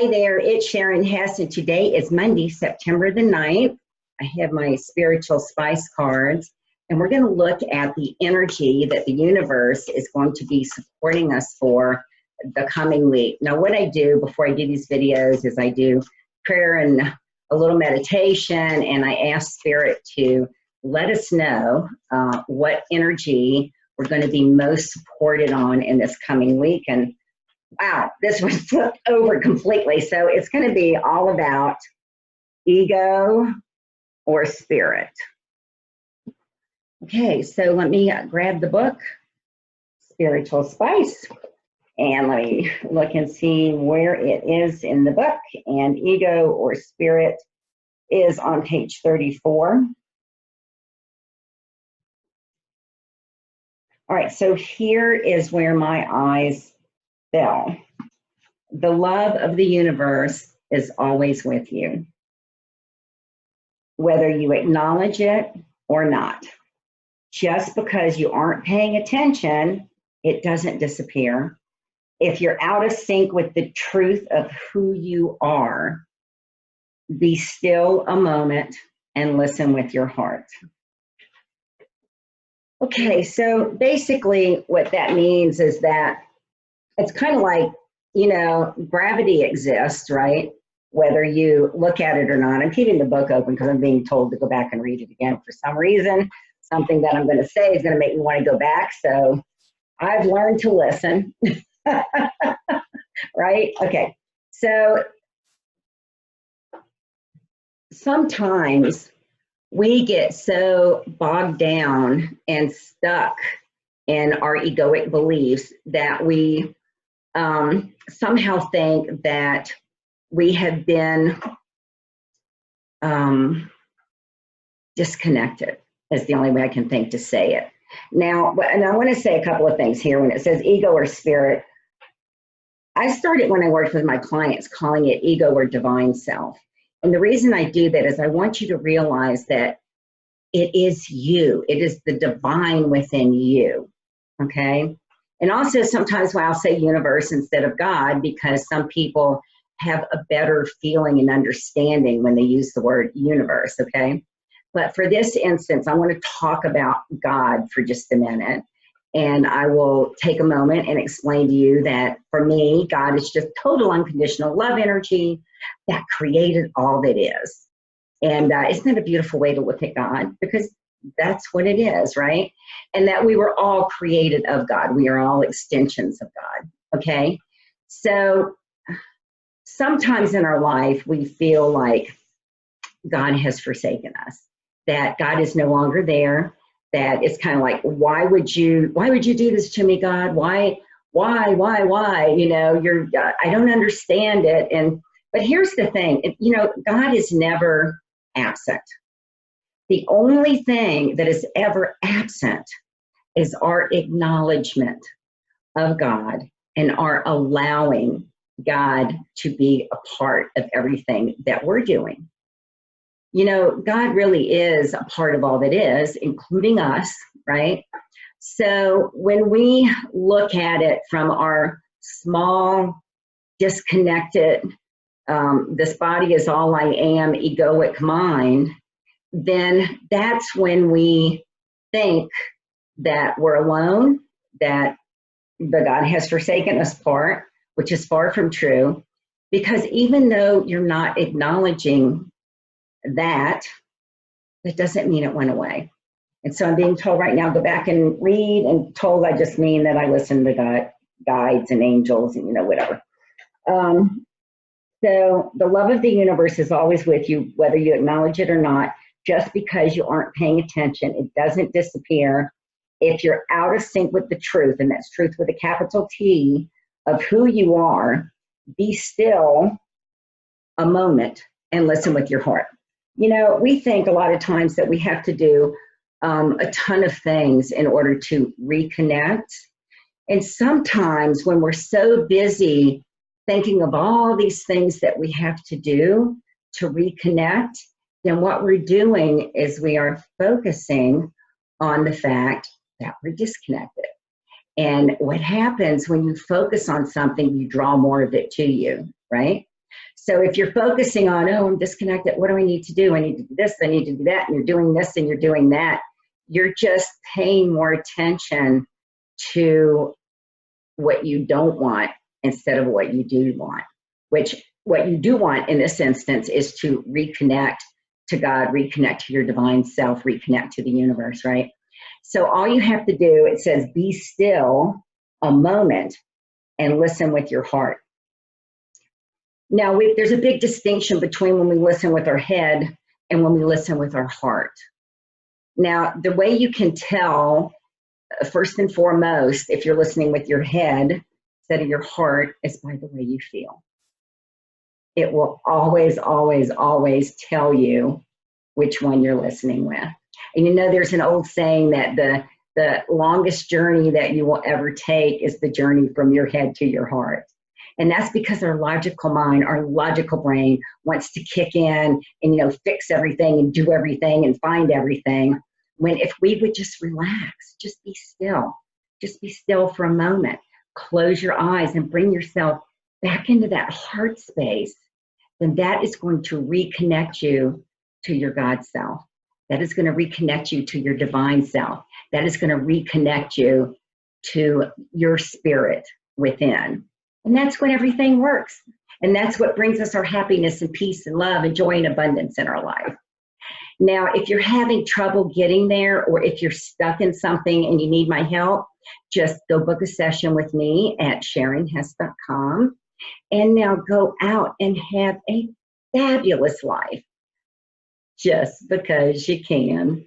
Hi there, it's Sharon Hess, and today is Monday, September the 9th. I have my spiritual spice cards, and we're going to look at the energy that the universe is going to be supporting us for the coming week. Now, what I do before I do these videos is I do prayer and a little meditation, and I ask Spirit to let us know what energy we're going to be most supported on in this coming week. And wow, this was flipped over completely. So it's going to be all about ego or spirit. Okay, so let me grab the book, Spiritual Spice, and let me look and see where it is in the book. And ego or spirit is on page 34. All right, so here is where my eyes fell. The love of the universe is always with you, whether you acknowledge it or not. Just because you aren't paying attention, it doesn't disappear. If you're out of sync with the truth of who you are, be still a moment and listen with your heart. Okay, so basically what that means is that it's kind of like, you know, gravity exists, right? Whether you look at it or not. I'm keeping the book open because I'm being told to go back and read it again for some reason. Something that I'm going to say is going to make me want to go back. So I've learned to listen. Right? Okay. So sometimes we get so bogged down and stuck in our egoic beliefs that we somehow think that we have been disconnected, is the only way I can think to say it. Now, and I want to say a couple of things here. When it says ego or spirit, I started when I worked with my clients calling it ego or divine self. And the reason I do that is I want you to realize that it is you. It is the divine within you, okay? And also sometimes when I'll say universe instead of God, because some people have a better feeling and understanding when they use the word universe, okay? But for this instance, I want to talk about God for just a minute. And I will take a moment and explain to you that for me, God is just total unconditional love energy that created all that is. And isn't that a beautiful way to look at God? Because that's what it is, right? And that we were all created of God. We are all extensions of God, okay? So sometimes in our life, we feel like God has forsaken us, that God is no longer there, that it's kind of like, why would you do this to me, God? Why? You know, I don't understand it. But here's the thing, you know, God is never absent. The only thing that is ever absent is our acknowledgement of God and our allowing God to be a part of everything that we're doing. You know, God really is a part of all that is, including us, right? So when we look at it from our small, disconnected, this body is all I am, egoic mind, then that's when we think that we're alone, that the God has forsaken us part, which is far from true, because even though you're not acknowledging that doesn't mean it went away. And so I'm being told right now, go back and read, and told I just mean that I listen to God, guides and angels and, you know, whatever. So the love of the universe is always with you, whether you acknowledge it or not. Just because you aren't paying attention, it doesn't disappear. If you're out of sync with the truth, and that's truth with a capital T, of who you are, be still a moment and listen with your heart. You know, we think a lot of times that we have to do a ton of things in order to reconnect. And sometimes when we're so busy thinking of all these things that we have to do to reconnect, then what we're doing is we are focusing on the fact that we're disconnected. And what happens when you focus on something, you draw more of it to you, right? So if you're focusing on, oh, I'm disconnected, what do I need to do? I need to do this, I need to do that, and you're doing this and you're doing that, you're just paying more attention to what you don't want instead of what you do want, which what you do want in this instance is to reconnect to God, reconnect to your divine self, reconnect to the universe, right? So all you have to do, it says, be still a moment and listen with your heart. Now, there's a big distinction between when we listen with our head and when we listen with our heart. Now, the way you can tell, first and foremost, if you're listening with your head instead of your heart, is by the way you feel. It will always, always, always tell you which one you're listening with. And you know, there's an old saying that the longest journey that you will ever take is the journey from your head to your heart. And that's because our logical mind, our logical brain wants to kick in and, you know, fix everything and do everything and find everything. When if we would just relax, just be still for a moment, close your eyes and bring yourself back into that heart space, then that is going to reconnect you to your God self. That is going to reconnect you to your divine self. That is going to reconnect you to your spirit within. And that's when everything works. And that's what brings us our happiness and peace and love and joy and abundance in our life. Now, if you're having trouble getting there, or if you're stuck in something and you need my help, just go book a session with me at SharonHess.com. And now go out and have a fabulous life just because you can.